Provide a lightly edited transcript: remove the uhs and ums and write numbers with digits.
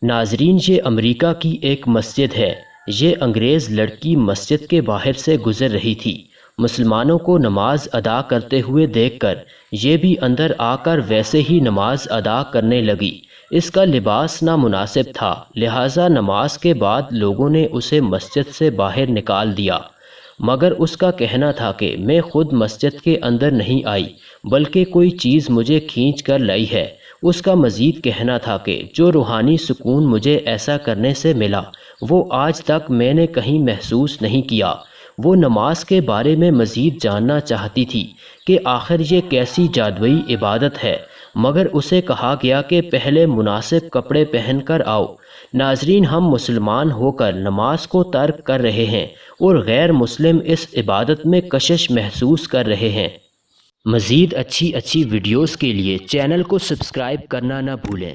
ناظرین، یہ امریکہ کی ایک مسجد ہے۔ یہ انگریز لڑکی مسجد کے باہر سے گزر رہی تھی۔ مسلمانوں کو نماز ادا کرتے ہوئے دیکھ کر یہ بھی اندر آ کر ویسے ہی نماز ادا کرنے لگی۔ اس کا لباس نامناسب تھا، لہٰذا نماز کے بعد لوگوں نے اسے مسجد سے باہر نکال دیا، مگر اس کا کہنا تھا کہ میں خود مسجد کے اندر نہیں آئی بلکہ کوئی چیز مجھے کھینچ کر لائی ہے۔ اس کا مزید کہنا تھا کہ جو روحانی سکون مجھے ایسا کرنے سے ملا وہ آج تک میں نے کہیں محسوس نہیں کیا۔ وہ نماز کے بارے میں مزید جاننا چاہتی تھی کہ آخر یہ کیسی جادوئی عبادت ہے، مگر اسے کہا گیا کہ پہلے مناسب کپڑے پہن کر آؤ۔ ناظرین، ہم مسلمان ہو کر نماز کو ترک کر رہے ہیں اور غیر مسلم اس عبادت میں کشش محسوس کر رہے ہیں۔ مزید اچھی ویڈیوز کے لیے چینل کو سبسکرائب کرنا نہ بھولیں۔